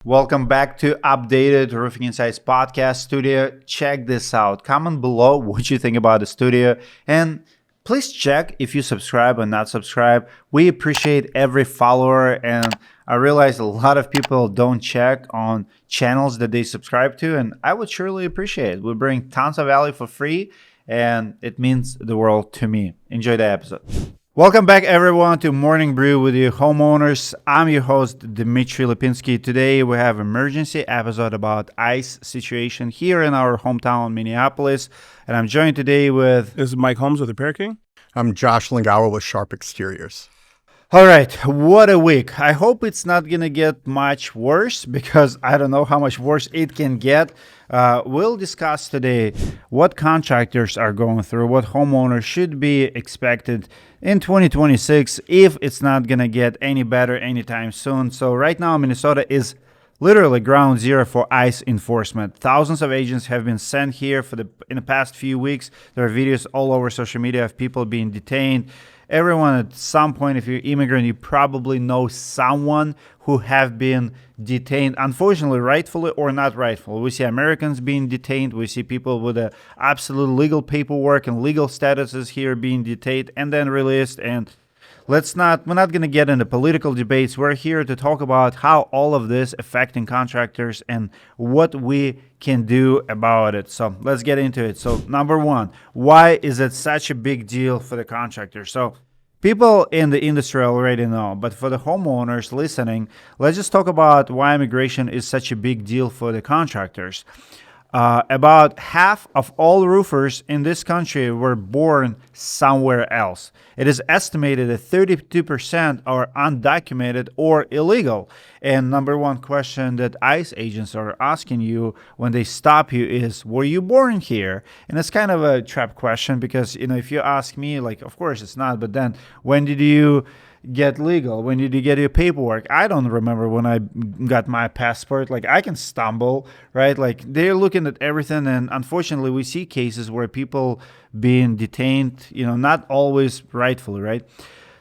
Welcome back to Updated Roofing Insights Podcast Studio. Check this out. Comment below what you think about the studio. And please check if you subscribe or not subscribe. We appreciate every follower. And I realize a lot of people don't check on channels that they subscribe to. And I would surely appreciate it. We bring tons of value for free. And it means the world to me. Enjoy the episode. Welcome back, everyone, to Morning Brew with you homeowners. I'm your host, Dmitry. Today, we have emergency episode about ICE situation here in our hometown, Minneapolis. And I'm joined today with... This is Mike Holmes with Repair King. I'm Josh Lingower with Sharp Exteriors. All right, what a week. I hope it's not going to get much worse because I don't know how much worse it can get. We'll discuss today what contractors are going through, what homeowners should be expected in 2026 if it's not going to get any better anytime soon. So right now, Minnesota is literally ground zero for ICE enforcement. Thousands of agents have been sent here in the past few weeks. There are videos all over social media of people being detained. Everyone at some point, if you're immigrant, you probably know someone who have been detained, unfortunately, rightfully or not rightfully. We see Americans being detained. We see people with absolute legal paperwork and legal statuses here being detained and then released. And we're not going to get into political debates. We're here to talk about how all of this affecting contractors and what we can do about it. So let's get into it. So number one, why is it such a big deal for the contractor? So people in the industry already know, but for the homeowners listening, let's just talk about why immigration is such a big deal for the contractors. About half of all roofers in this country were born somewhere else. It is estimated that 32% are undocumented or illegal. And number one question that ICE agents are asking you when they stop you is, were you born here? And it's kind of a trap question because, if you ask me, like, of course it's not. But then when did you get legal? When did you get your paperwork? I don't remember when I got my passport. Like, I can stumble, right? Like, they're looking at everything. And unfortunately, we see cases where people being detained, not always rightfully, right?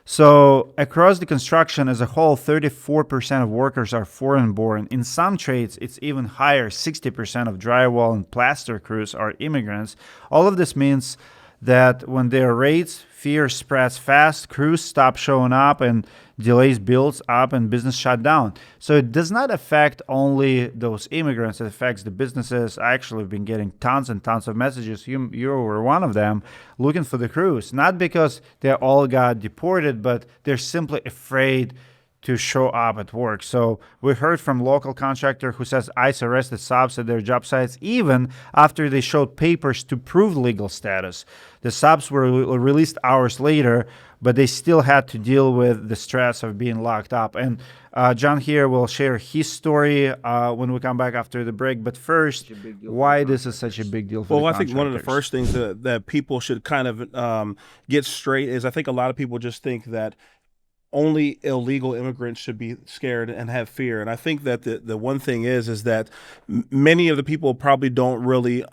So across the construction as a whole, 34% of workers are foreign born. In some trades, it's even higher. 60% of drywall and plaster crews are immigrants. All of this means that when there are raids, fear spreads fast, crews stop showing up, and delays builds up, and business shut down. So it does not affect only those immigrants, it affects the businesses. I actually have been getting tons and tons of messages. You were one of them, looking for the crews, not because they all got deported, but they're simply afraid to show up at work. So we heard from local contractor who says ICE arrested subs at their job sites even after they showed papers to prove legal status. The subs were released hours later, but they still had to deal with the stress of being locked up. And John here will share his story when we come back after the break. But first, why this is such a big deal for the contractors? I think one of the first things that people should kind of get straight is I think a lot of people just think that only illegal immigrants should be scared and have fear. And I think that the one thing is that many of the people probably don't really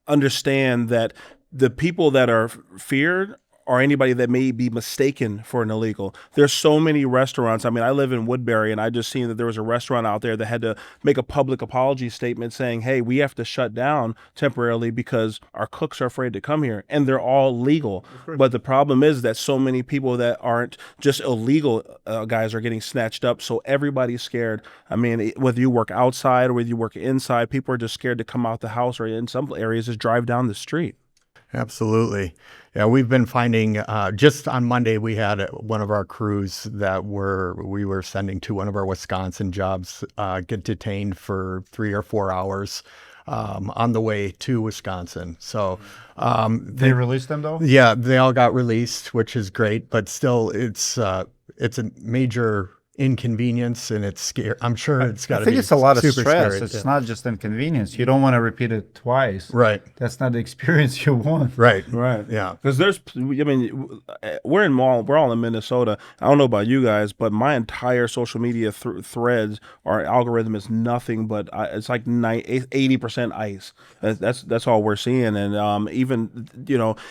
understand that the people that are feared or anybody that may be mistaken for an illegal. There's so many restaurants. I mean, I live in Woodbury, and I just seen that there was a restaurant out there that had to make a public apology statement saying, hey, we have to shut down temporarily because our cooks are afraid to come here, and they're all legal. But the problem is that so many people that aren't just illegal guys are getting snatched up, so everybody's scared. I mean, whether you work outside or whether you work inside, people are just scared to come out the house, or in some areas just drive down the street. Absolutely. Yeah, we've been finding, just on Monday, we had one of our crews that we were sending to one of our Wisconsin jobs get detained for 3 or 4 hours on the way to Wisconsin. So they released them, though? Yeah, they all got released, which is great, but still it's a major inconvenience, and it's scary. I'm sure it's got to be. I think it's a lot of super stress. scary. It's not just inconvenience. You don't want to repeat it twice. Right. That's not the experience you want. Right. Yeah. Because we're all in Minnesota. I don't know about you guys, but my entire social media threads or algorithm is nothing but it's like 80% ICE. That's all we're seeing. And even,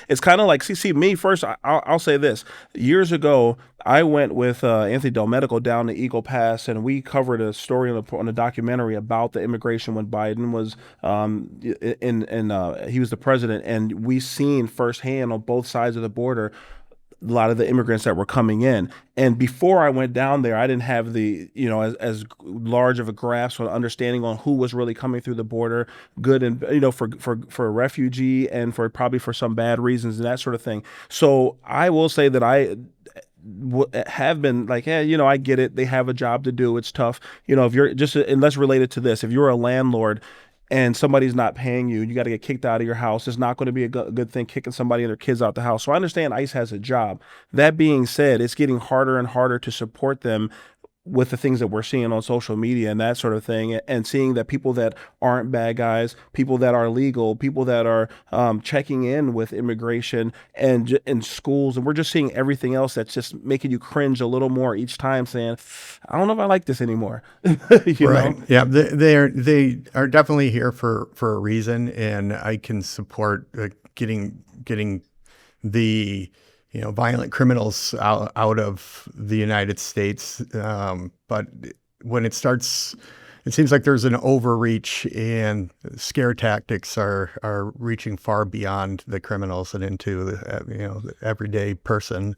it's kind of like, see me first, I'll say this. Years ago, I went with Anthony Del Medico down to Eagle Pass, and we covered a story on a documentary about the immigration when Biden was he was the president, and we seen firsthand on both sides of the border a lot of the immigrants that were coming in. And before I went down there, I didn't have the, as large of a grasp or understanding on who was really coming through the border, good and, for a refugee and for probably for some bad reasons and that sort of thing. So I will say that I have been like, I get it. They have a job to do. It's tough. If you're just, and let's relate it to this. If you're a landlord and somebody's not paying you, you got to get kicked out of your house. It's not going to be a good thing kicking somebody and their kids out the house. So I understand ICE has a job. That being said, it's getting harder and harder to support them with the things that we're seeing on social media and that sort of thing, and seeing that people that aren't bad guys, people that are legal, people that are checking in with immigration and in schools, and we're just seeing everything else that's just making you cringe a little more each time, saying, I don't know if I like this anymore. Right. know? Yeah. They are definitely here for a reason, and I can support getting the violent criminals out of the United States. But when it starts, it seems like there's an overreach, and scare tactics are reaching far beyond the criminals and into the everyday person.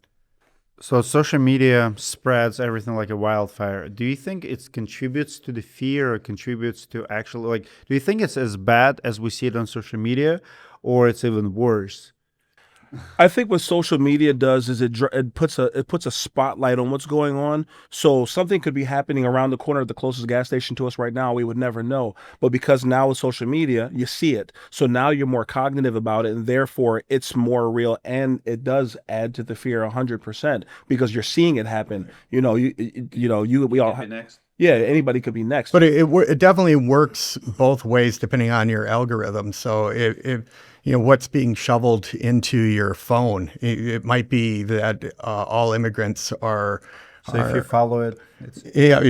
So social media spreads everything like a wildfire. Do you think it contributes to the fear or contributes to actually, like, do you think it's as bad as we see it on social media, or it's even worse? I think what social media does is it puts a spotlight on what's going on. So something could be happening around the corner at the closest gas station to us right now. We would never know. But because now with social media, you see it. So now you're more cognitive about it, and therefore it's more real, and it does add to the fear 100% because you're seeing it happen. We all Next. Yeah, anybody could be next. But it definitely works both ways depending on your algorithm. So if what's being shoveled into your phone, it might be that all immigrants are. So if you follow it,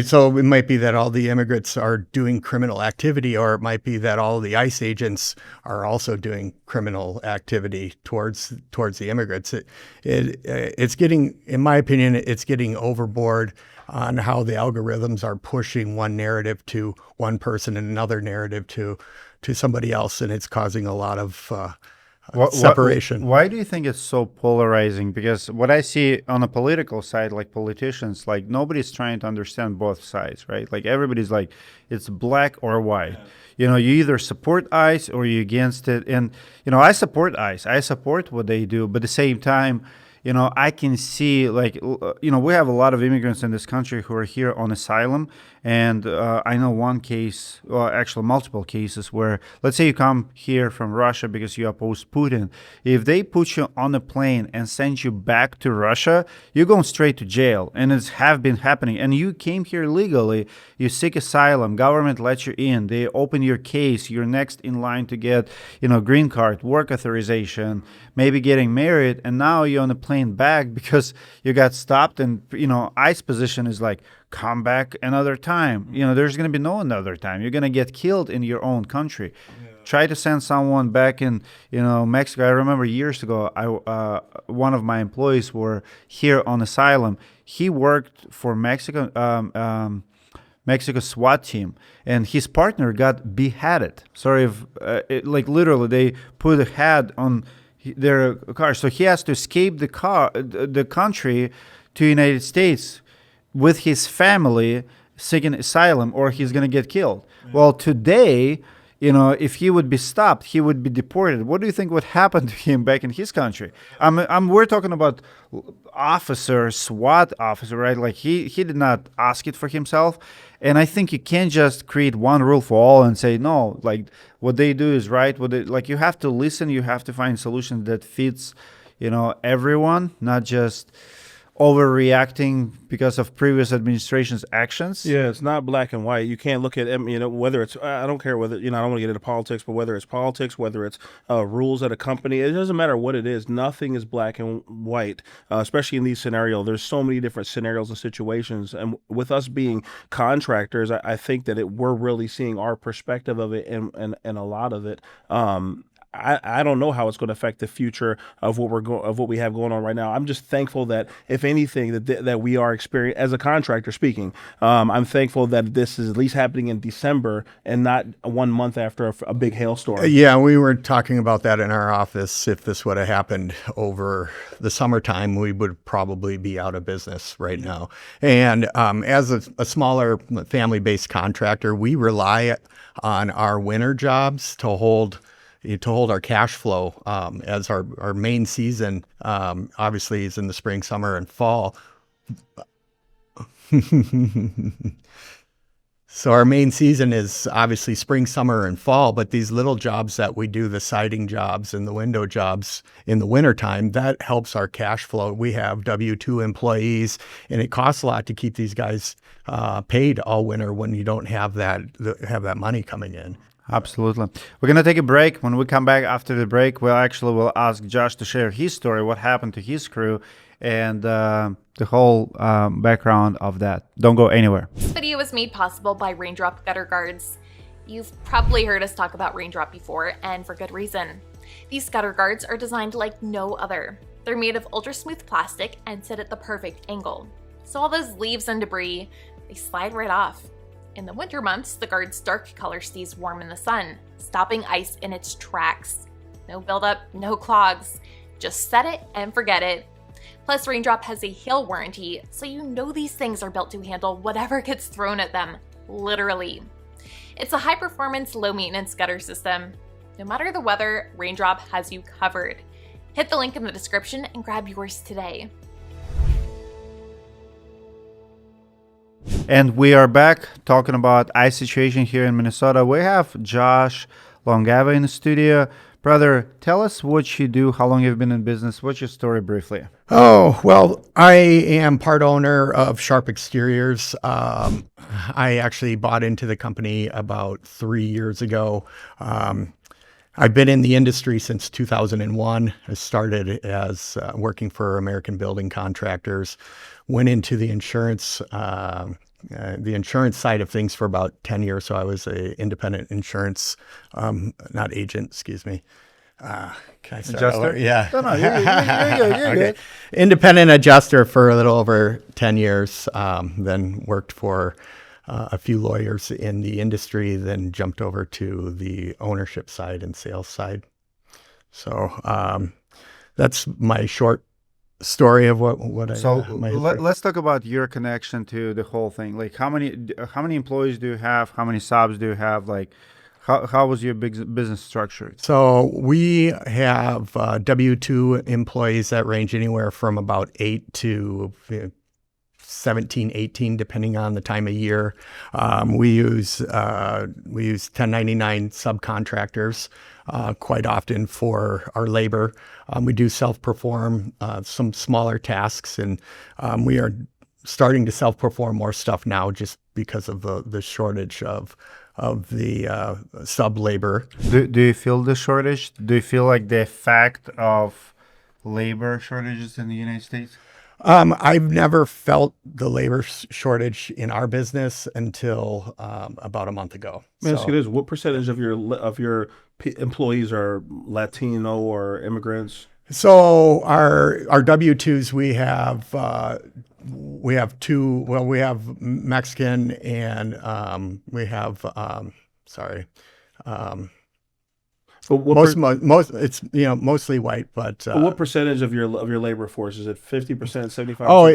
so it might be that all the immigrants are doing criminal activity, or it might be that all the ICE agents are also doing criminal activity towards the immigrants. It's getting, in my opinion, it's getting overboard on how the algorithms are pushing one narrative to one person and another narrative to somebody else, and it's causing a lot of separation. Why do you think it's so polarizing? Because what I see on the political side, like politicians, like nobody's trying to understand both sides, right? Like everybody's like, it's black or white. You either support ICE or you're against it. And, I support ICE. I support what they do. But at the same time, I can see, like, we have a lot of immigrants in this country who are here on asylum. And I know one case, well, actually multiple cases where, let's say you come here from Russia because you oppose Putin. If they put you on a plane and send you back to Russia, you're going straight to jail. And it's have been happening. And you came here legally, you seek asylum, government lets you in, they open your case, you're next in line to get, green card, work authorization, maybe getting married, and now you're on a plane back because you got stopped. And, ICE position is like, come back another time. There's going to be no another time. You're going to get killed in your own country. Yeah. Try to send someone back in, Mexico. I remember years ago, one of my employees were here on asylum. He worked for Mexico SWAT team, and his partner got beheaded. Sorry, literally they put a head on their car. So he has to escape the country to United States with his family seeking asylum, or he's going to get killed. Yeah. Well, today, if he would be stopped, he would be deported. What do you think would happen to him back in his country? We're talking about SWAT officer, right? Like he did not ask it for himself. And I think you can't just create one rule for all and say, no, like what they do is right. You have to listen, you have to find solutions that fits, everyone, not just overreacting because of previous administration's actions. Yeah, it's not black and white. You can't look at, whether it's, I don't care whether, I don't want to get into politics, but whether it's politics, whether it's rules at a company, it doesn't matter what it is. Nothing is black and white, especially in these scenarios. There's so many different scenarios and situations. And with us being contractors, I think that we're really seeing our perspective of it and a lot of it. I don't know how it's going to affect the future of what we have going on right now. I'm just thankful that, if anything, that we are experiencing, as a contractor speaking. I'm thankful that this is at least happening in December and not 1 month after a big hailstorm. Yeah, we were talking about that in our office. If this would have happened over the summertime, we would probably be out of business right now. And as a smaller family-based contractor, we rely on our winter jobs to hold our cash flow, as our main season obviously is in the spring, summer, and fall. So our main season is obviously spring, summer, and fall, but these little jobs that we do, the siding jobs and the window jobs in the wintertime, that helps our cash flow. We have W-2 employees, and it costs a lot to keep these guys paid all winter when you don't have that money coming in. Absolutely. We're going to take a break. When we come back after the break, we'll ask Josh to share his story, what happened to his crew, and the whole background of that. Don't go anywhere. This video was made possible by Raindrop Gutter Guards. You've probably heard us talk about Raindrop before, and for good reason. These gutter guards are designed like no other. They're made of ultra smooth plastic and sit at the perfect angle. So all those leaves and debris, they slide right off. In the winter months, the guard's dark color stays warm in the sun, stopping ice in its tracks. No buildup, no clogs. Just set it and forget it. Plus, Raindrop has a hail warranty, so you know these things are built to handle whatever gets thrown at them, literally. It's a high-performance, low-maintenance gutter system. No matter the weather, Raindrop has you covered. Hit the link in the description and grab yours today. And we are back talking about ice situation here in Minnesota. We have Josh Longava in the studio. Brother, tell us what you do, how long you've been in business. What's your story briefly? Oh, well, I am part owner of Sharp Exteriors. I actually bought into the company about 3 years ago. I've been in the industry since 2001. I started as working for American Building Contractors, went into the insurance side of things for about 10 years. So I was a independent insurance, not agent, excuse me. Can I start Adjuster? over? Yeah. No, you're good. You're good. Independent adjuster for a little over 10 years, then worked for a few lawyers in the industry, then jumped over to the ownership side and sales side. So that's my short story of what I. So let's talk about your connection to the whole thing. Like, how many employees do you have? How many subs do you have? Like, how was your big business structured? So we have W-2 employees that range anywhere from about 8 to 17, 18, depending on the time of year. We use 1099 subcontractors quite often for our labor. We do self-perform some smaller tasks, and we are starting to self-perform more stuff now just because of the shortage of the sub labor. Do you feel the shortage? Do you feel like the effect of labor shortages in the United States? I've never felt the labor shortage in our business until about a month ago. Let me ask you this: what percentage of your employees are Latino or immigrants? So our W-2s, we have two. Well, we have Mexican and we have most it's mostly white, but what percentage of your labor force is it? 50%, 75%? Oh,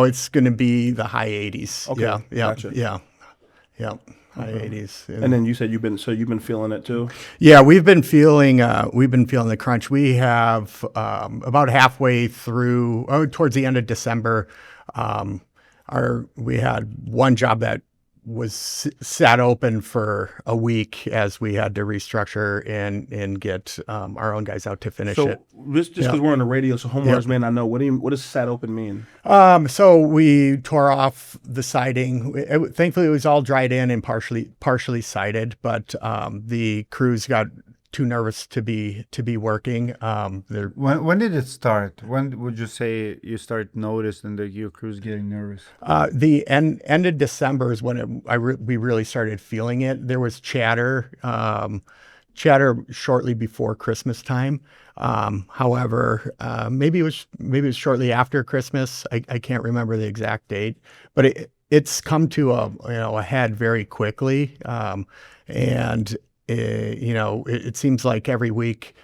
it's going to be the high 80s. Okay, yeah, gotcha. yeah, high 80s. And then you said you've been feeling it too. Yeah, we've been feeling the crunch. We have about halfway through, towards the end of December, we had one job that was sat open for a week as we had to restructure and get our own guys out to finish it. Just because we're on the radio, so homeowners may not know, what does sat open mean? So we tore off the siding. Thankfully, it was all dried in and partially sided, but the crews got too nervous to be working. When did it start? When would you say you start noticing that your crew's getting nervous? The end of December is when we really started feeling it. There was chatter chatter shortly before Christmas time. However, maybe it was shortly after Christmas. I can't remember the exact date, but it's come to a head very quickly. And it seems like every week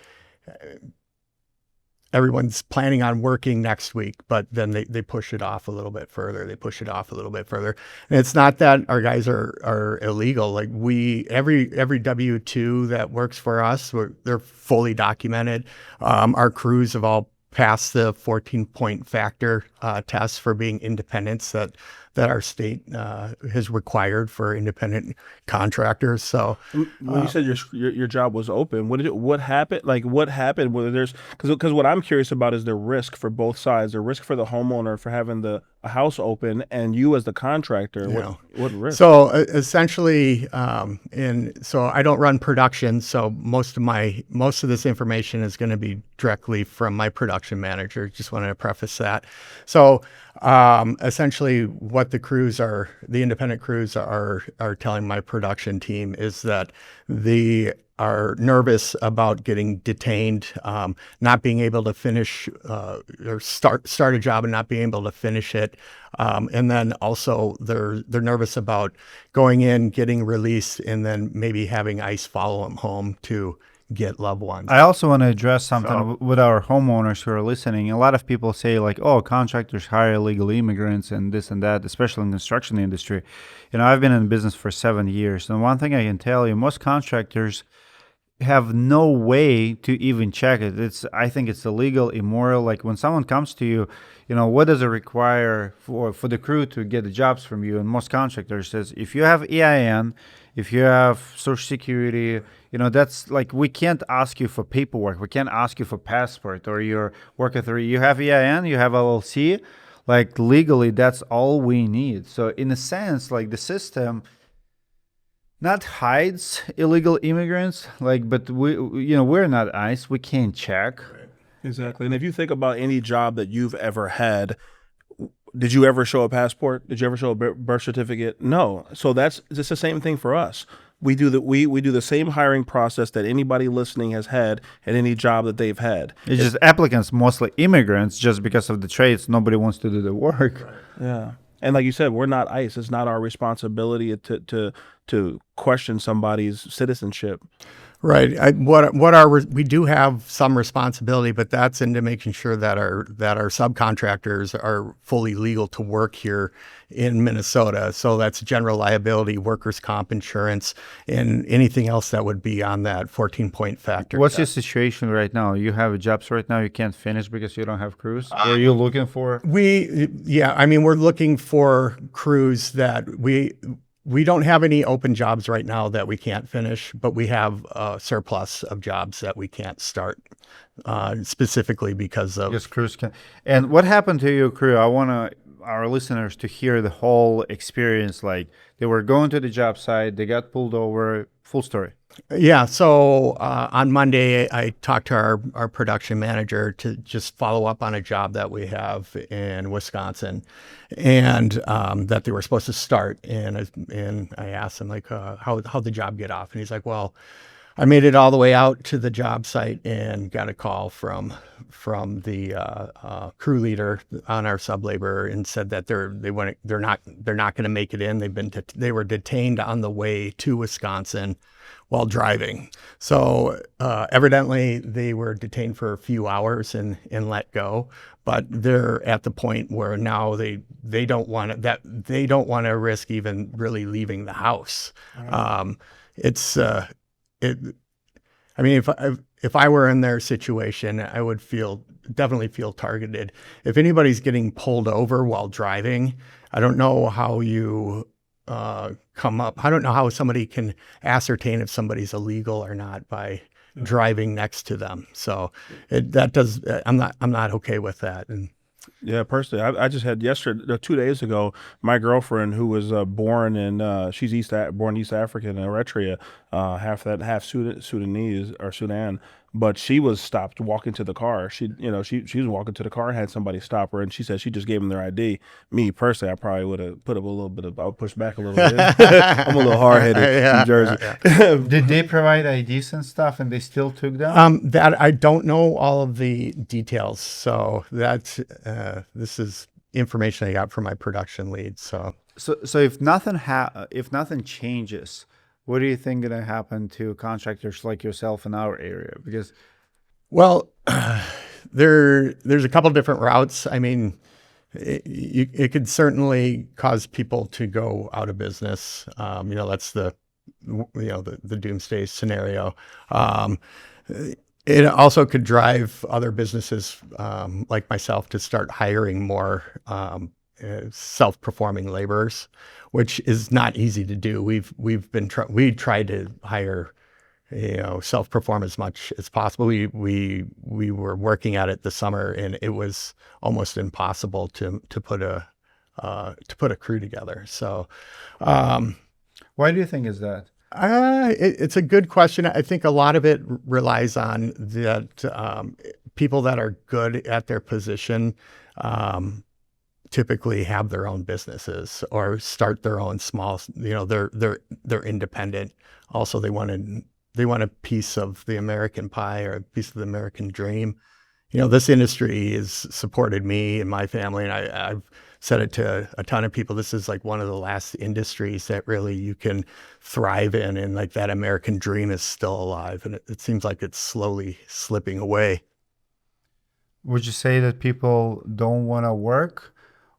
everyone's planning on working next week, but then they push it off a little bit further. And it's not that our guys are illegal. Like every W-2 that works for us, they're fully documented. Our crews have all passed the 14-point factor test for being independents that our state has required for independent contractors. So when you said your job was open, what happened? Like what happened? Whether there's because what I'm curious about is the risk for both sides. The risk for the homeowner for having a house open, and you as the contractor. What risk? So essentially, so I don't run production. So most of this information is going to be directly from my production manager. Just wanted to preface that. So essentially, what the independent crews are telling my production team is that they are nervous about getting detained, not being able to finish or start a job and not being able to finish it, and then also they're nervous about going in, getting released, and then maybe having ICE follow them home to get loved ones. I also want to address something with our homeowners who are listening. A lot of people say like, oh, contractors hire illegal immigrants and this and that, especially in the construction industry. I've been in business for 7 years. And one thing I can tell you, most contractors have no way to even check it. I think it's illegal, immoral. Like when someone comes to you, what does it require for the crew to get the jobs from you? And most contractors says, if you have EIN, if you have Social Security, that's like, we can't ask you for paperwork. We can't ask you for passport or your work authority. You have EIN, you have LLC, like legally, that's all we need. So in a sense, like the system not hides illegal immigrants, but we're not ICE. We can't check. Exactly. And if you think about any job that you've ever had, did you ever show a passport? Did you ever show a birth certificate? No. So it's the same thing for us. We do the same hiring process that anybody listening has had at any job that they've had. It's just applicants, mostly immigrants, just because of the trades. Nobody wants to do the work. Right. Yeah. And like you said, we're not ICE. It's not our responsibility to question somebody's citizenship. Right. We do have some responsibility, but that's into making sure that our subcontractors are fully legal to work here in Minnesota. So that's general liability, workers' comp insurance, and anything else that would be on that 14-point factor. What's your situation right now? You have jobs right now you can't finish because you don't have crews? Or are you looking for? We're looking for crews that we don't have any open jobs right now that we can't finish, but we have a surplus of jobs that we can't start, specifically because of... Yes, crews can. And what happened to your crew? I want our listeners to hear the whole experience. Like they were going to the job site, they got pulled over, full story. Yeah. So on Monday, I talked to our production manager to just follow up on a job that we have in Wisconsin, and that they were supposed to start. And I asked him like, how'd the job get off? And he's like, well, I made it all the way out to the job site and got a call from the crew leader on our sublaborer and said that they're not going to make it in. They were detained on the way to Wisconsin while driving. So evidently they were detained for a few hours and let go, but they're at the point where now they don't want to risk even really leaving the house. Right. If I were in their situation, I would definitely feel targeted. If anybody's getting pulled over while driving, I don't know how you I don't know how somebody can ascertain if somebody's illegal or not by driving next to them. So I'm not okay with that. And yeah, personally, I just had 2 days ago, my girlfriend who was born in she's born East African in Eritrea, half Sudanese or Sudan. but she was stopped walking to the car. She was walking to the car and had somebody stop her, and she said she just gave them their ID. Me personally, I probably would have put up a little bit of, I would push back a little bit. I'm a little hard headed in Jersey. Did they provide IDs and stuff, and they still took them? That I don't know all of the details. So that's this is information I got from my production lead. So if nothing changes, what do you think going to happen to contractors like yourself in our area? Because, well, there's a couple different routes. I mean, it could certainly cause people to go out of business. That's the doomsday scenario. It also could drive other businesses like myself to start hiring more self-performing laborers, which is not easy to do. We tried to hire, self-perform as much as possible. We were working at it this summer, and it was almost impossible to put a crew together. So, why do you think is that? It's a good question. I think a lot of it relies on that people that are good at their position typically have their own businesses or start their own small. They're independent. Also, they want a piece of the American pie or a piece of the American dream. This industry has supported me and my family, and I've said it to a ton of people. This is like one of the last industries that really you can thrive in, and like that American dream is still alive, and it seems like it's slowly slipping away. Would you say that people don't want to work,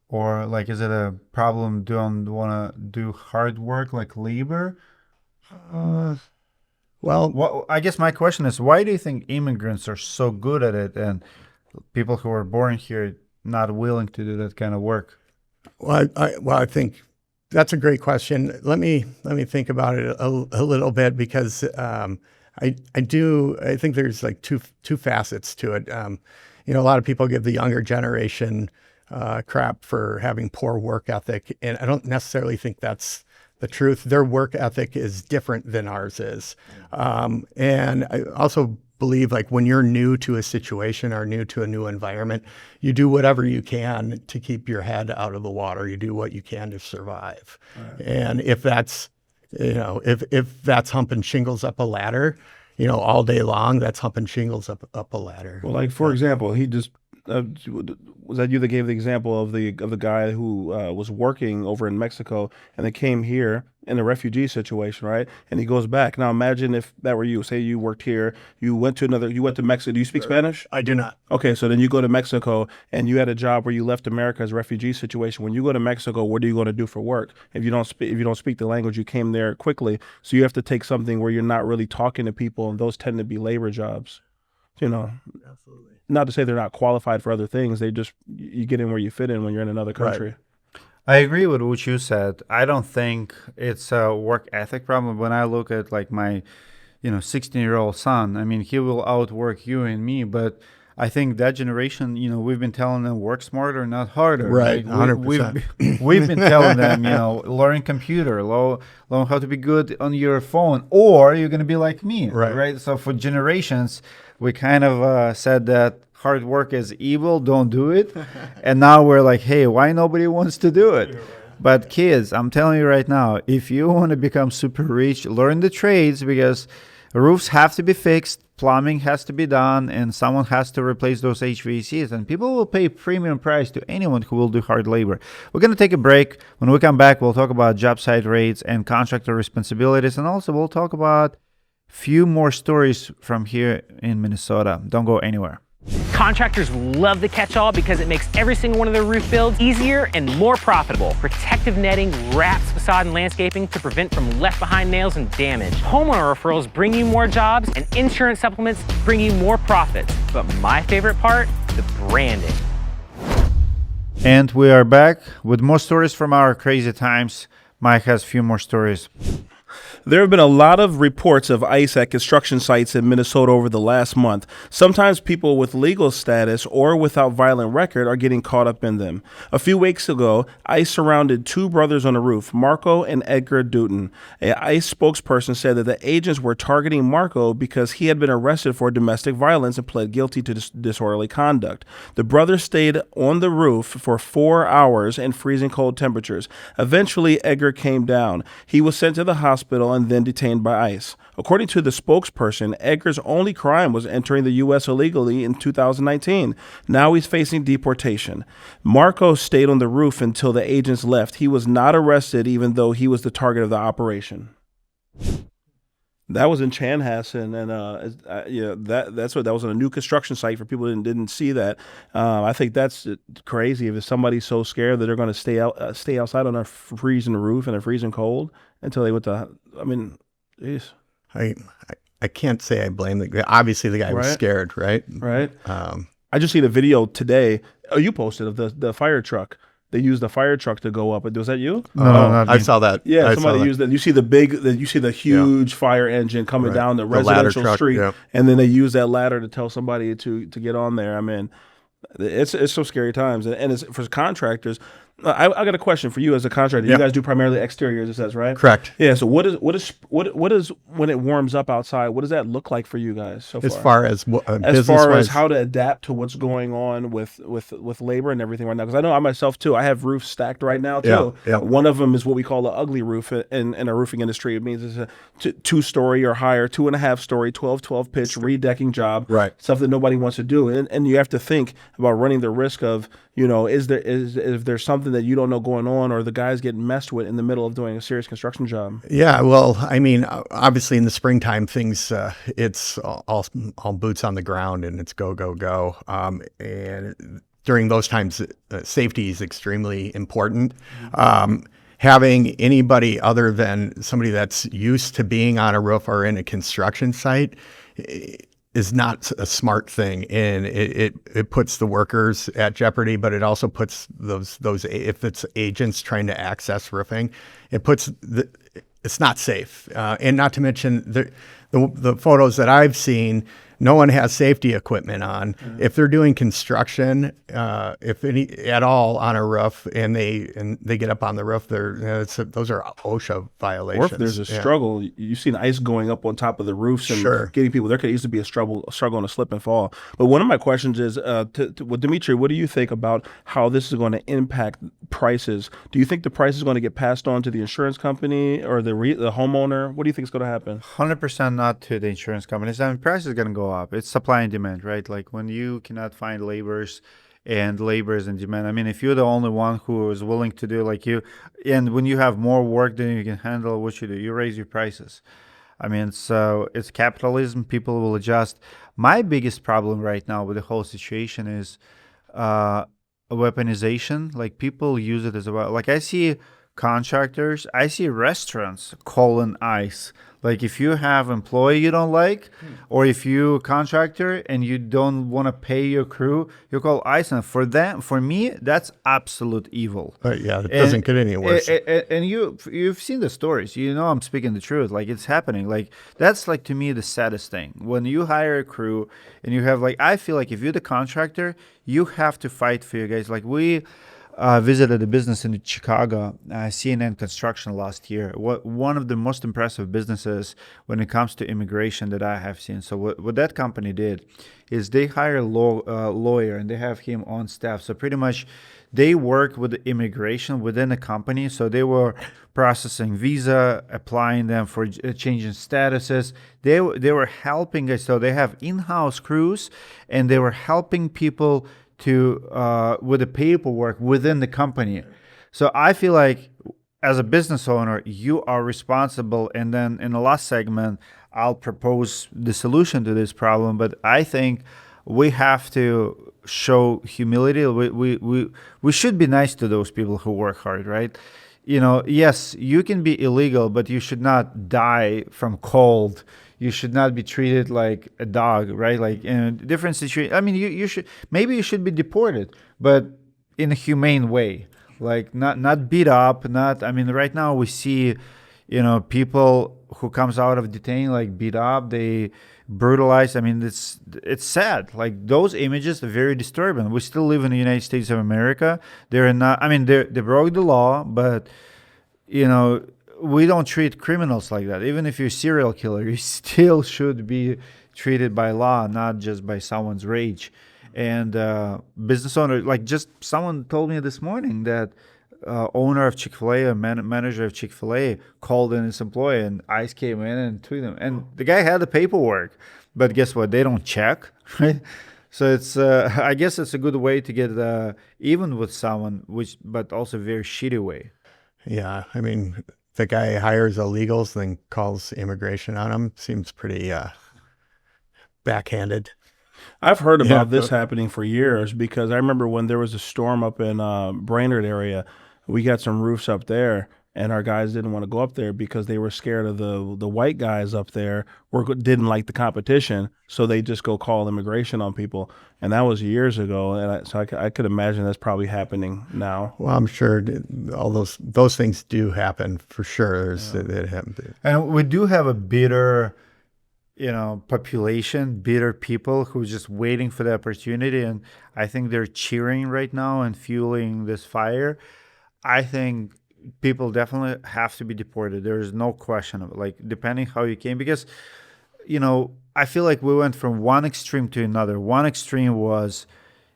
or like is it a problem don't want to do hard work like labor? Well, I guess my question is, why do you think immigrants are so good at it, and people who are born here not willing to do that kind of work? Well, I think that's a great question. Let me think about it a little bit, because I think there's like two facets to it. A lot of people give the younger generation crap for having poor work ethic, and I don't necessarily think that's the truth. Their work ethic is different than ours is. And I also believe, like, when you're new to a situation or new to a new environment, you do whatever you can to keep your head out of the water. You do what you can to survive. Right. And if that's, if that's humping shingles up a ladder, all day long, that's humping shingles up a ladder. Well, like, for example, he just, was that you that gave the example of the guy who was working over in Mexico and they came here in a refugee situation, right? And he goes back. Now imagine if that were you. Say you worked here, you went to Mexico. Do you speak Spanish? I do not. Okay, so then you go to Mexico and you had a job where you left America as a refugee situation. When you go to Mexico, what are you going to do for work? If you don't speak the language, you came there quickly, so you have to take something where you're not really talking to people, and those tend to be labor jobs. Absolutely. Not to say they're not qualified for other things. You get in where you fit in when you're in another country. Right. I agree with what you said. I don't think it's a work ethic problem. When I look at like my, 16-year-old son, I mean, he will outwork you and me, but I think that generation, we've been telling them work smarter, not harder. Right, like 100%. We've been telling them, learn computer, learn how to be good on your phone, or you're going to be like me, right? So for generations, we kind of said that hard work is evil, don't do it. And now we're like, hey, why nobody wants to do it? But kids, I'm telling you right now, if you want to become super rich, learn the trades, because roofs have to be fixed, plumbing has to be done, and someone has to replace those HVACs. And people will pay premium price to anyone who will do hard labor. We're going to take a break. When we come back, we'll talk about job site rates and contractor responsibilities. And also we'll talk about few more stories from here in Minnesota. Don't go anywhere. Contractors love the catch-all because it makes every single one of their roof builds easier and more profitable. Protective netting wraps facade and landscaping to prevent from left-behind nails and damage. Homeowner referrals bring you more jobs, and insurance supplements bring you more profits. But my favorite part, the branding. And we are back with more stories from our crazy times. Mike has a few more stories. There have been a lot of reports of ICE at construction sites in Minnesota over the last month. Sometimes people with legal status or without violent record are getting caught up in them. A few weeks ago, ICE surrounded two brothers on a roof, Marco and Edgar Dutton. An ICE spokesperson said that the agents were targeting Marco because he had been arrested for domestic violence and pled guilty to disorderly conduct. The brothers stayed on the roof for 4 hours in freezing cold temperatures. Eventually, Edgar came down. He was sent to the hospital and then detained by ICE. According to the spokesperson, Edgar's only crime was entering the U.S. illegally in 2019. Now he's facing deportation. Marco stayed on the roof until the agents left. He was not arrested, even though he was the target of the operation. That was in Chanhassen, and that was on a new construction site for people who didn't see that. I think that's crazy. If somebody's so scared that they're going to stay outside on a freezing roof and a freezing cold until they went to, I mean, geez. I can't say I blame the guy. Obviously, the guy was scared, right? Right. I just seen a video today. Oh, you posted of the fire truck. They used the fire truck to go up. Was that you? No, I saw that. Yeah, somebody used that. You see the huge fire engine coming down the residential street, and then they use that ladder to tell somebody to get on there. I mean, it's some scary times, and it's for contractors. I got a question for you as a contractor. You guys do primarily exteriors, it says, right? Correct. Yeah. So what is when it warms up outside? What does that look like for you guys so far? As far as how to adapt to what's going on with labor and everything right now? Because I know I myself too. I have roofs stacked right now too. Yeah. One of them is what we call an ugly roof in a roofing industry. It means it's a 2-story or higher, 2.5-story, 12 pitch redecking job. Right. Stuff that nobody wants to do, and you have to think about running the risk of, is there something that you don't know going on, or the guy's getting messed with in the middle of doing a serious construction job? Yeah, well, I mean, obviously in the springtime, things it's all boots on the ground and it's go. And during those times, safety is extremely important. Having anybody other than somebody that's used to being on a roof or in a construction site is not a smart thing, and it puts the workers at jeopardy, but it also puts those if it's agents trying to access roofing, it's not safe, and not to mention the photos that I've seen. No one has safety equipment on. If they're doing construction, if any at all on a roof, and they get up on the roof, those are OSHA violations. Or if there's a struggle, you've seen ice going up on top of the roofs and getting people. There could easily be a struggle on a slip and fall. But one of my questions is, Dmitry, what do you think about how this is going to impact prices? Do you think the price is going to get passed on to the insurance company or the homeowner? What do you think is going to happen? 100% not to the insurance companies. I mean, price is going to go up. It's supply and demand, right? Like when you cannot find laborers and laborers in demand. I mean, if you're the only one who is willing to do like you, and when you have more work than you can handle, what you do, you raise your prices. I mean, so it's capitalism. People will adjust. My biggest problem right now with the whole situation is weaponization. Like people use it as well. Like I see contractors, I see restaurants calling ICE. Like if you have employee you don't like, or if you a contractor and you don't want to pay your crew, you call ICE. And for me, that's absolute evil. It doesn't get any worse. And you've seen the stories. I'm speaking the truth. Like it's happening. Like that's like to me the saddest thing. When you hire a crew and you have I feel like if you're the contractor, you have to fight for your guys. Like we visited a business in Chicago, CNN Construction last year. One of the most impressive businesses when it comes to immigration that I have seen. So what that company did is they hire a lawyer and they have him on staff. So pretty much they work with the immigration within the company. So they were processing visa, applying them for changing statuses. They were helping us. So they have in-house crews and they were helping people with the paperwork within the company. So I feel like as a business owner, you are responsible. And then in the last segment, I'll propose the solution to this problem. But I think we have to show humility. We should be nice to those people who work hard, right? Yes, you can be illegal, but you should not die from cold. You should not be treated like a dog, right? Like in a different situation. I mean, you should be deported, but in a humane way, like not beat up. I mean, right now we see, people who comes out of detain like beat up, they brutalized. I mean, it's sad. Like those images are very disturbing. We still live in the United States of America. They're not. I mean, they broke the law, but we don't treat criminals like that. Even if you're a serial killer, you still should be treated by law, not just by someone's rage. And business owner, like just someone told me this morning that owner of Chick-fil-A, a manager of Chick-fil-A, called in his employee, and ICE came in and tweeted him. And the guy had the paperwork, but guess what? They don't check, right? So it's, I guess it's a good way to get even with someone, but also a very shitty way. Yeah, I mean, the guy hires illegals, then calls immigration on them. Seems pretty backhanded. I've heard about this happening for years because I remember when there was a storm up in Brainerd area, we got some roofs up there, and our guys didn't want to go up there because they were scared of the white guys up there didn't like the competition, so they just go call immigration on people, and that was years ago. And so I could imagine that's probably happening now. Well, I'm sure all those things do happen for sure. It happens. And we do have a bitter population, bitter people who are just waiting for the opportunity. And I think they're cheering right now and fueling this fire. I think people definitely have to be deported. There is no question of it. Like, depending how you came, because, I feel like we went from one extreme to another. One extreme was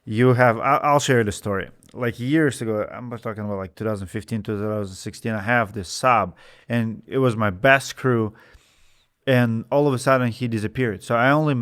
I'll share the story. Like years ago, I'm talking about like 2015, 2016, I have this sub, and it was my best crew. And all of a sudden he disappeared. So I only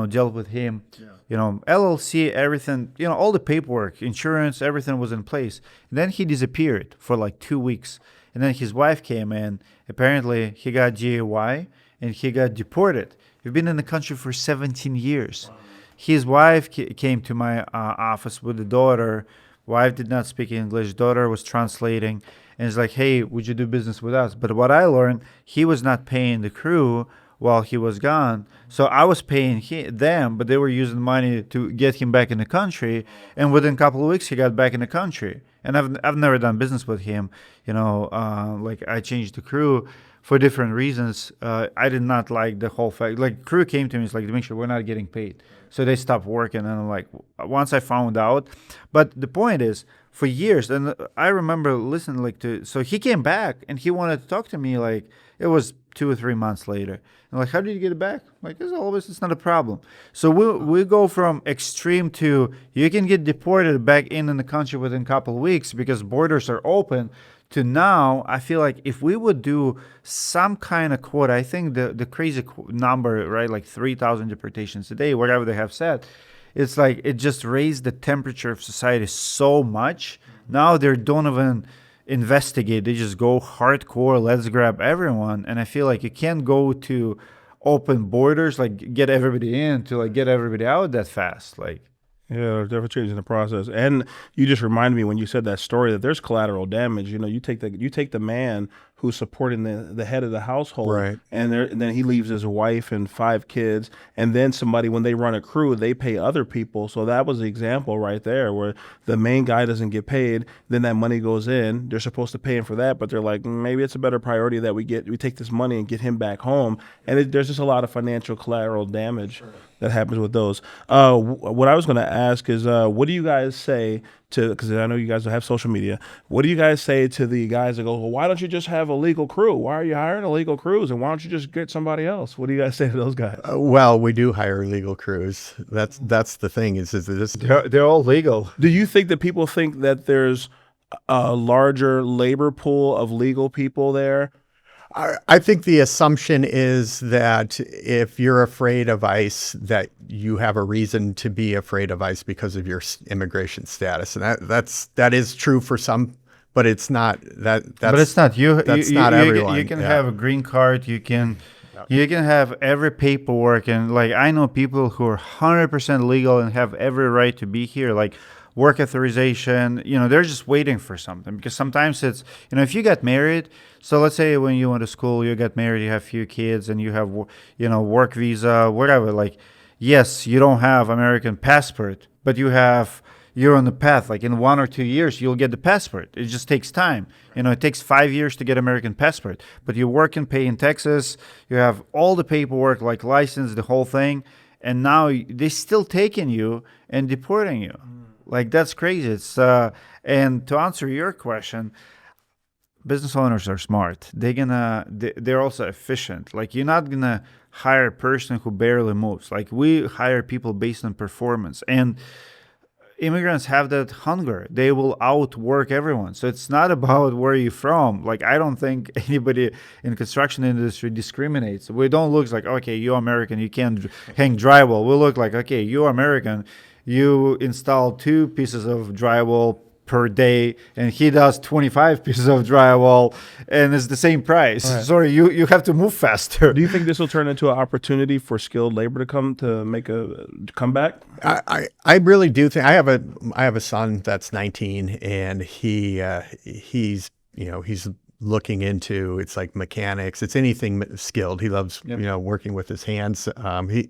dealt with him, LLC, everything, all the paperwork, insurance, everything was in place. And then he disappeared for like 2 weeks. And then his wife came in. Apparently he got GAY and he got deported. He's been in the country for 17 years. Wow. His wife came to my office with the daughter. Wife did not speak English. Daughter was translating. And it's like, hey, would you do business with us? But what I learned, he was not paying the crew while he was gone. So I was paying them, but they were using money to get him back in the country. And within a couple of weeks, he got back in the country. And I've never done business with him. Like I changed the crew for different reasons. I did not like the whole fact. Like crew came to me, it's like, Dmitry, we're not getting paid. So they stopped working. And I'm like, once I found out. But the point is, for years, and I remember listening so he came back and he wanted to talk to me, like it was 2 or 3 months later. And like, how did you get it back? Like, it's not a problem. So we go from extreme to you can get deported back in the country within a couple of weeks because borders are open, to now I feel like if we would do some kind of quota, I think the crazy number, right, like 3,000 deportations a day, whatever they have said, it's like it just raised the temperature of society so much. Now they don't even investigate. They just go hardcore, let's grab everyone. And I feel like you can't go to open borders, like get everybody in to like get everybody out that fast. Like, yeah, there's definitely changing the process. And you just reminded me when you said that story that there's collateral damage. You take the man who's supporting the head of the household, right? And then he leaves his wife and 5 kids, and then somebody, when they run a crew, they pay other people. So that was the example right there, where the main guy doesn't get paid, then that money goes in. They're supposed to pay him for that, but they're like, maybe it's a better priority that we take this money and get him back home. And there's just a lot of financial collateral damage that happens with those. What I was going to ask is, what do you guys say to, because I know you guys have social media, what do you guys say to the guys that go, well, why don't you just have a legal crew? Why are you hiring illegal crews? And why don't you just get somebody else? What do you guys say to those guys? Well, we do hire legal crews. That's the thing is this. They're all legal. Do you think that people think that there's a larger labor pool of legal people there? I think the assumption is that if you're afraid of ICE, that you have a reason to be afraid of ICE because of your immigration status, and that is true for some, but it's not that. But it's not you. That's not everyone. You can have a green card. You can have every paperwork, and like I know people who are 100% legal and have every right to be here. Like work authorization, they're just waiting for something, because sometimes it's, if you get married, so let's say when you went to school, you got married, you have few kids, and you have, work visa, whatever, like, yes, you don't have American passport, but you have, you're on the path. Like in 1 or 2 years, you'll get the passport. It just takes time. It takes 5 years to get American passport. But you work and pay in Texas. You have all the paperwork, like license, the whole thing. And now they're still taking you and deporting you. Like, that's crazy. It's and to answer your question, business owners are smart. They're also efficient. Like, you're not gonna hire a person who barely moves. Like, we hire people based on performance, and immigrants have that hunger. They will outwork everyone. So it's not about where you're from. Like, I don't think anybody in construction industry discriminates. We don't look like, okay, you're American, you can't hang drywall. We look like, okay, you're American, you install 2 pieces of drywall per day, and he does 25 pieces of drywall, and it's the same price. Right. Sorry, you have to move faster. Do you think this will turn into an opportunity for skilled labor to make a comeback? I really do think I have a son that's 19, and he's looking into, it's like mechanics, it's anything skilled. He loves working with his hands.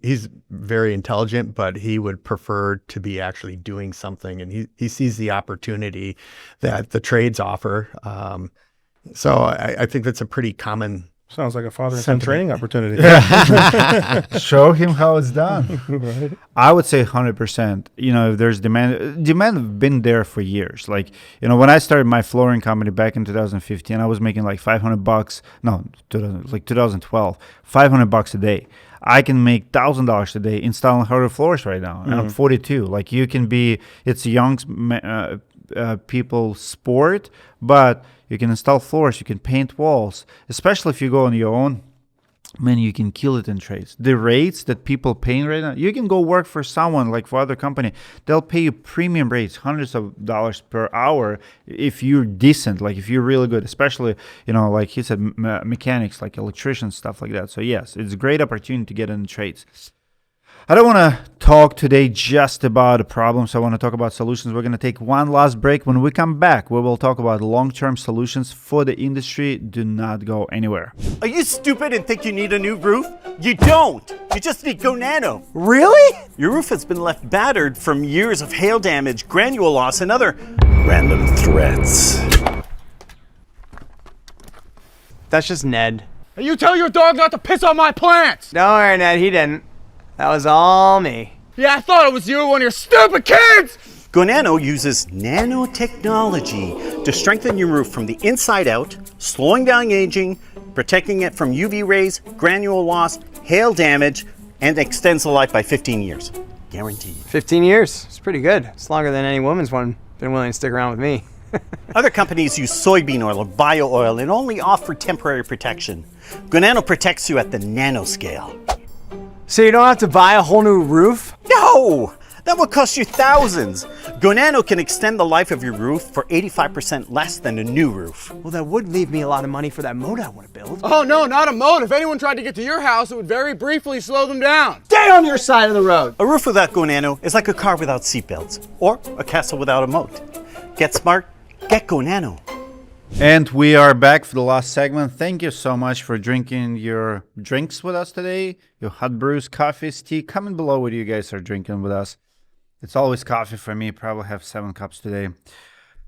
He's very intelligent, but he would prefer to be actually doing something, and he sees the opportunity that the trades offer. So I think that's a pretty common. Sounds like a father-son training opportunity. Show him how it's done. Right. I would say 100%. If there's demand have been there for years. Like, when I started my flooring company back in 2015, I was making like $500. No, 2012, $500 a day. I can make $1,000 a day installing hardwood floors right now. And I'm 42. Like, it's a young people sport, but you can install floors, you can paint walls, especially if you go on your own. Man, you can kill it in trades. The rates that people paying right now, you can go work for someone, like for other company. They'll pay you premium rates, hundreds of dollars per hour if you're decent, like if you're really good, especially, like he said, mechanics, like electricians, stuff like that. So yes, it's a great opportunity to get in trades. I don't want to talk today just about problems. I want to talk about solutions. We're going to take one last break. When we come back, we will talk about long-term solutions for the industry. Do not go anywhere. Are you stupid and think you need a new roof? You don't. You just need Go Nano. Really? Your roof has been left battered from years of hail damage, granule loss, and other random threats. That's just Ned. Hey, you tell your dog not to piss on my plants! Don't worry, Ned, he didn't. That was all me. Yeah, I thought it was you, one of your stupid kids! Go Nano uses nanotechnology to strengthen your roof from the inside out, slowing down aging, protecting it from UV rays, granule loss, hail damage, and extends the life by 15 years. Guaranteed. 15 years. It's pretty good. It's longer than any woman's one been willing to stick around with me. Other companies use soybean oil or bio oil and only offer temporary protection. Go Nano protects you at the nanoscale. So you don't have to buy a whole new roof? No! That would cost you thousands. Go Nano can extend the life of your roof for 85% less than a new roof. Well, that would leave me a lot of money for that moat I want to build. Oh no, not a moat. If anyone tried to get to your house, it would very briefly slow them down. Stay on your side of the road. A roof without Go Nano is like a car without seatbelts, or a castle without a moat. Get smart, get Go Nano. And we are back for the last segment. Thank you so much for drinking your drinks with us today. Your hot brews, coffees, tea. Comment below what you guys are drinking with us. It's always coffee for me. Probably have 7 cups today.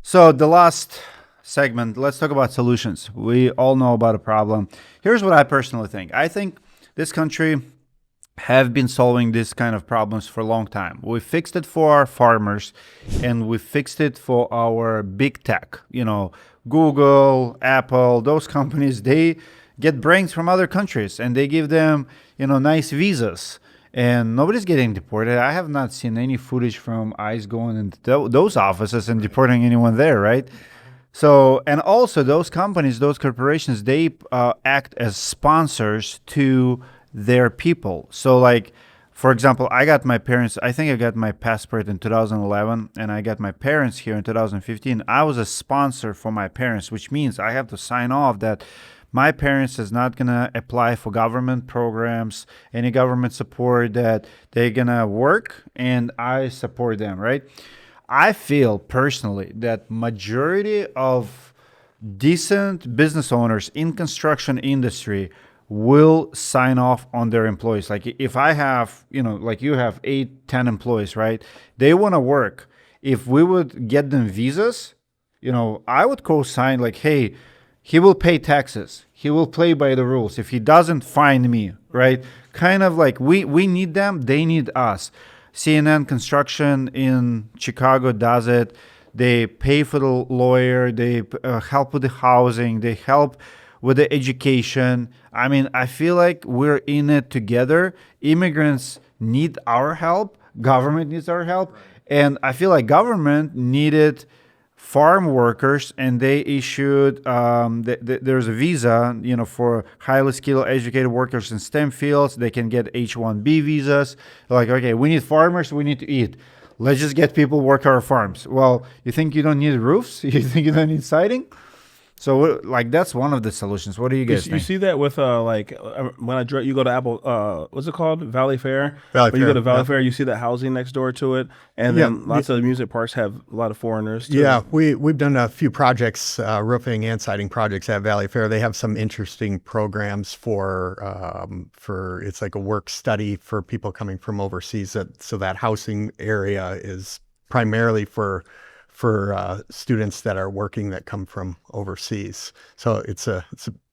So the last segment, let's talk about solutions. We all know about a problem. Here's what I personally think. I think this country have been solving this kind of problems for a long time. We fixed it for our farmers, and we fixed it for our big tech. Google, Apple, those companies, they get brains from other countries, and they give them, nice visas. And nobody's getting deported. I have not seen any footage from ICE going into those offices and deporting anyone there, right? So, and also those companies, those corporations, they act as sponsors to their people. So, like, for example, I got my passport in 2011, and I got my parents here in 2015. I was a sponsor for my parents, which means I have to sign off that my parents is not going to apply for government programs, any government support, that they're going to work, and I support them, right? I feel personally that majority of decent business owners in construction industry will sign off on their employees. Like if I have, like you have 8-10 employees, right? They want to work. if we would get them visas, I would co-sign like, hey, he will pay taxes. He will play by the rules. If he doesn't, fine me, right? Kind of like we need them, they need us. CNN Construction in Chicago does it. They pay for the lawyer. They help with the housing. They help with the education. I mean, I feel like we're in it together. Immigrants need our help. Government needs our help. And I feel like government needed farm workers, and they issued there's a visa, for highly skilled, educated workers in STEM fields. They can get H-1B visas. Like, okay, we need farmers, we need to eat. Let's just get people work our farms. Well, you think you don't need roofs? You think you don't need siding? So, like, that's one of the solutions. What do you guys think? You see that with when you go to Apple, what's it called? Valley Fair. When you go to Valley Fair, you see the housing next door to it, and then lots of amusement parks have a lot of foreigners too. Yeah, we've done a few projects, roofing and siding projects at Valley Fair. They have some interesting programs for it's like a work study for people coming from overseas. So that housing area is primarily for students that are working that come from overseas. So it's a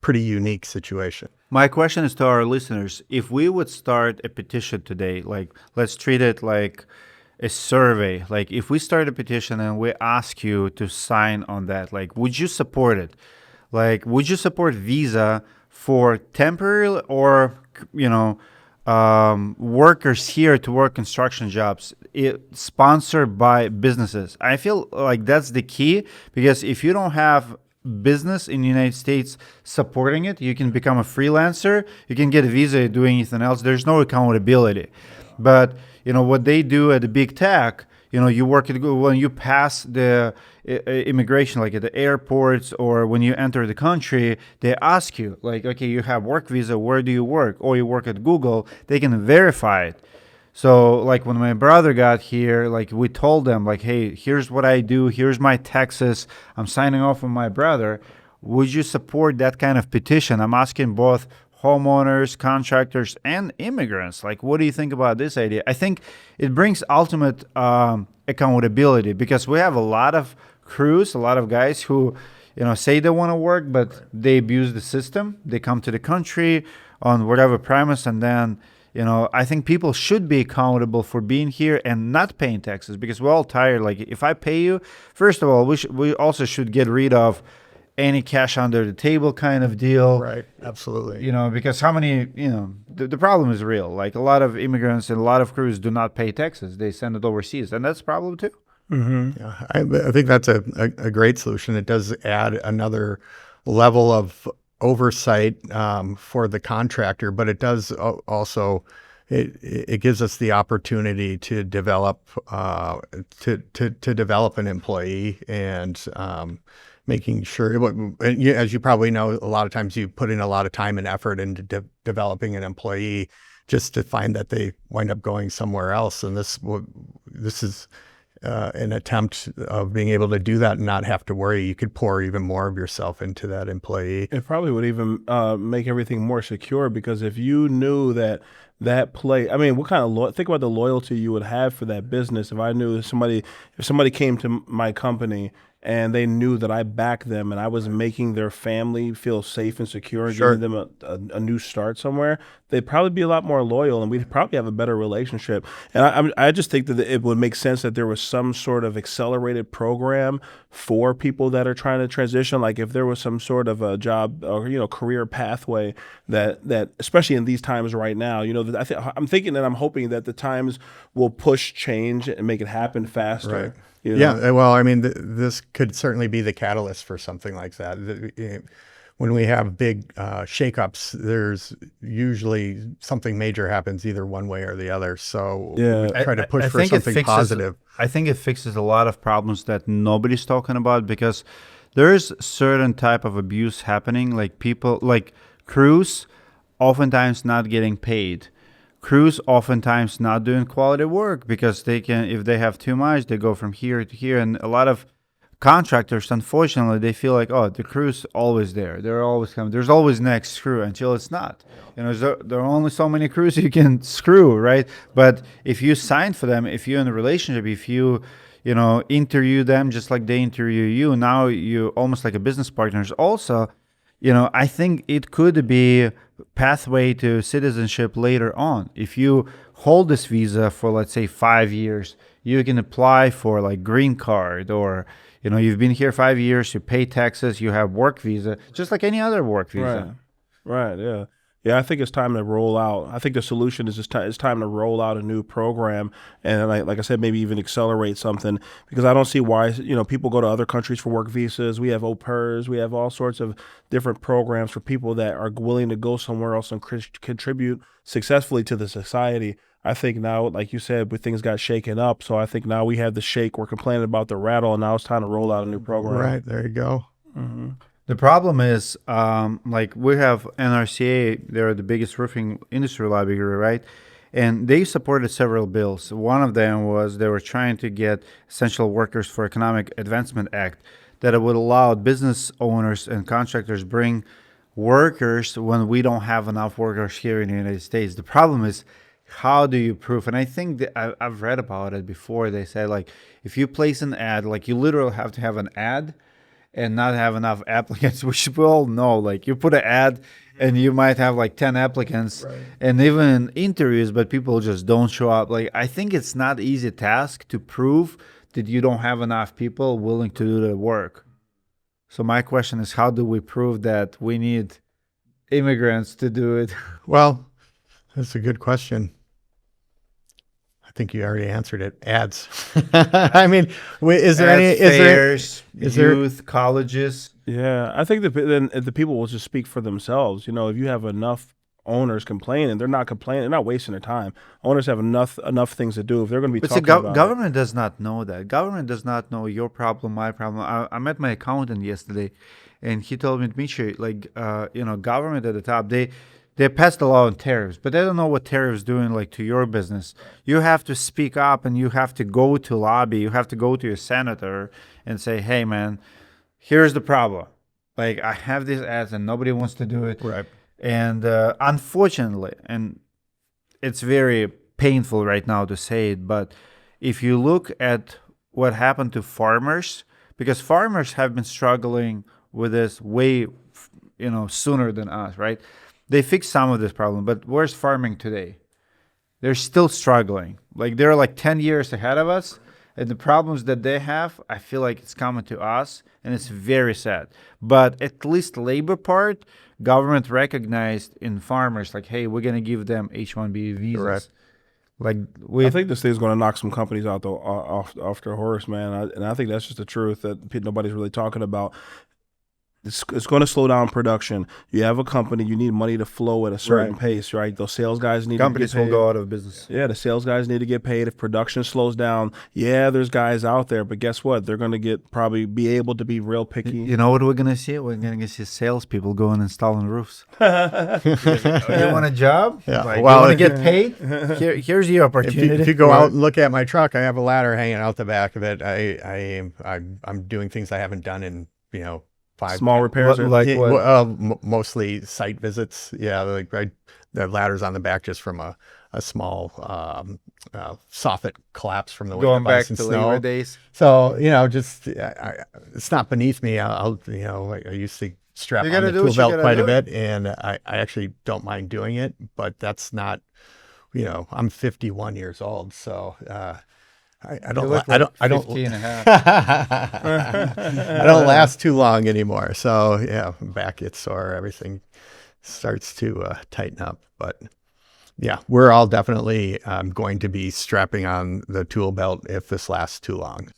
pretty unique situation. My question is to our listeners, if we would start a petition today, like let's treat it like a survey, like if we start a petition and we ask you to sign on that, like would you support it? Like would you support visa for temporary or, workers here to work construction jobs, sponsored by businesses? I feel like that's the key, because if you don't have business in the United States supporting it, you can become a freelancer, you can get a visa, do anything else. There's no accountability. But what they do at the big tech, you work at Google, when you pass the immigration, like at the airports or when you enter the country, they ask you, like, okay, you have work visa, where do you work? Or you work at Google, they can verify it. So, like, when my brother got here, like, we told them, like, hey, here's what I do, here's my taxes, I'm signing off on my brother. Would you support that kind of petition? I'm asking both homeowners, contractors, and immigrants. Like, what do you think about this idea? I think it brings ultimate accountability, because we have a lot of crews, a lot of guys who, say they want to work, but they abuse the system. They come to the country on whatever premise, and then, I think people should be accountable for being here and not paying taxes, because we're all tired. Like, if I pay you, first of all, we also should get rid of any cash under the table kind of deal. Right, absolutely. Because how many, the problem is real. Like, a lot of immigrants and a lot of crews do not pay taxes. They send it overseas, and that's a problem too. Mm-hmm. Yeah, I think that's a great solution. It does add another level of oversight for the contractor, but it does also it gives us the opportunity to develop to develop an employee, and making sure, as you probably know, a lot of times you put in a lot of time and effort into developing an employee, just to find that they wind up going somewhere else. And this is an attempt of being able to do that and not have to worry. You could pour even more of yourself into that employee. It probably would even make everything more secure, because if you knew that place, I mean, what kind of think about the loyalty you would have for that business. If I knew if somebody came to my company and they knew that I backed them and I was making their family feel safe and secure and Sure. giving them a new start somewhere, they'd probably be a lot more loyal, and we'd probably have a better relationship. And I just think that it would make sense that there was some sort of accelerated program for people that are trying to transition. Like, if there was some sort of a job or career pathway that especially in these times right now, I'm thinking and I'm hoping that the times will push change and make it happen faster. Right. You know? Yeah, well, I mean, this could certainly be the catalyst for something like that. When we have big shakeups, there's usually something major happens either one way or the other. So we try to push for something positive. I think it fixes a lot of problems that nobody's talking about, because there's certain type of abuse happening, like people, like crews oftentimes not getting paid. Crews oftentimes not doing quality work because they can, if they have too much, they go from here to here. And a lot of contractors, unfortunately, they feel like, oh, the crew's always there. They're always coming. There's always next crew, until it's not. There are only so many crews you can screw, right? But if you sign for them, if you're in a relationship, if you interview them just like they interview you. Now you almost like a business partners. Also, I think it could be a pathway to citizenship later on. If you hold this visa for, let's say, 5 years, you can apply for like green card, or you've been here 5 years, you pay taxes, you have work visa, just like any other work visa. Right. Yeah. Yeah, I think it's time to roll out. I think the solution is it's time to roll out a new program, and like I said, maybe even accelerate something, because I don't see why people go to other countries for work visas. We have au pairs, we have all sorts of different programs for people that are willing to go somewhere else and contribute successfully to the society. I think now, like you said, things got shaken up, so I think now we have the shake. We're complaining about the rattle, and now it's time to roll out a new program. Right, there you go. Mm-hmm. The problem is, like we have NRCA, they're the biggest roofing industry lobby here, right? And they supported several bills. One of them was they were trying to get Essential Workers for Economic Advancement Act that would allow business owners and contractors bring workers when we don't have enough workers here in the United States. The problem is, how do you prove? And I think that I've read about it before. They said, like, if you place an ad, like you literally have to have an ad and not have enough applicants, which we all know. Like, you put an ad and you might have like 10 applicants, right, and even interviews, but people just don't show up. Like, I think it's not easy task to prove that you don't have enough people willing to do the work. So my question is, how do we prove that we need immigrants to do it? Well, that's a good question. I think you already answered it. Ads. I mean, is there any fairs, is youth, colleges? Yeah, I think the people will just speak for themselves. If you have enough owners complaining, they're not complaining, they're not wasting their time. Owners have enough things to do if they're going to be talking about government does not know that. Government does not know your problem, my problem. I met my accountant yesterday, and he told me, Dmitry, like, government at the top, they passed a law on tariffs, but they don't know what tariffs doing like to your business. You have to speak up, and you have to go to lobby. You have to go to your senator and say, hey, man, here's the problem. Like, I have these ads and nobody wants to do it. Right. And unfortunately, and it's very painful right now to say it, but if you look at what happened to farmers, because farmers have been struggling with this way, sooner than us, right? They fixed some of this problem, but where's farming today? They're still struggling. Like, they're like 10 years ahead of us, and the problems that they have, I feel like it's coming to us, and it's very sad. But at least labor part, government recognized in farmers, like, hey, we're going to give them H-1B visas. Correct. Like, I think this thing's going to knock some companies out off their horse, man. And I think that's just the truth that nobody's really talking about. It's going to slow down production. You have a company, you need money to flow at a certain pace, right? Those sales guys need companies to get paid. will go out of business. Yeah, the sales guys need to get paid. If production slows down, there's guys out there, but guess what? They're going to probably be able to be real picky. You know what we're going to see? We're going to see salespeople going installing roofs. You want a job? Yeah. Like, Well, you want to get paid? Here's your opportunity. If you go out and look at my truck, I have a ladder hanging out the back of it. I'm doing things I haven't done in, 5 Small repairs, mostly site visits. Yeah, the ladder's on the back just from a small soffit collapse from the weight Going of back ice and to snow. labor days. So it's not beneath me. I used to strap on the tool belt quite a bit, and I actually don't mind doing it. But that's not, I'm 51 years old, so. I don't 50 and a half. I don't last too long anymore. So yeah, back gets sore, everything starts to tighten up. But yeah, we're all definitely going to be strapping on the tool belt if this lasts too long.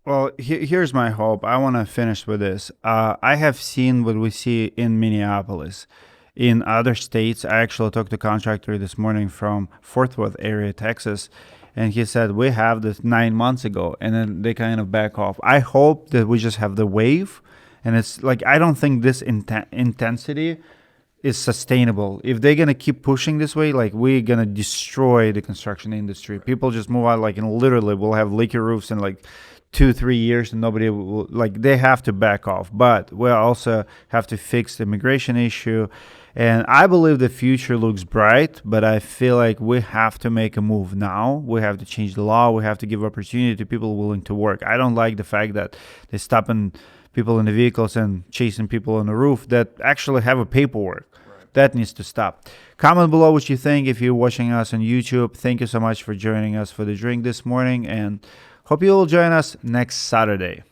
Well, here's my hope. I want to finish with this. I have seen what we see in Minneapolis. In other states, I actually talked to a contractor this morning from Fort Worth area, Texas, and he said, we have this 9 months ago, and then they kind of back off. I hope that we just have the wave, and it's like, I don't think this intensity is sustainable. If they're going to keep pushing this way, like, we're going to destroy the construction industry. People just move out, like, and literally we'll have leaky roofs in like 2-3 years and nobody will, like, they have to back off. But we also have to fix the immigration issue. And I believe the future looks bright, but I feel like we have to make a move now. We have to change the law. We have to give opportunity to people willing to work. I don't like the fact that they're stopping people in the vehicles and chasing people on the roof that actually have a paperwork. That needs to stop. Comment below what you think if you're watching us on YouTube. Thank you so much for joining us for the drink this morning, and hope you will join us next Saturday.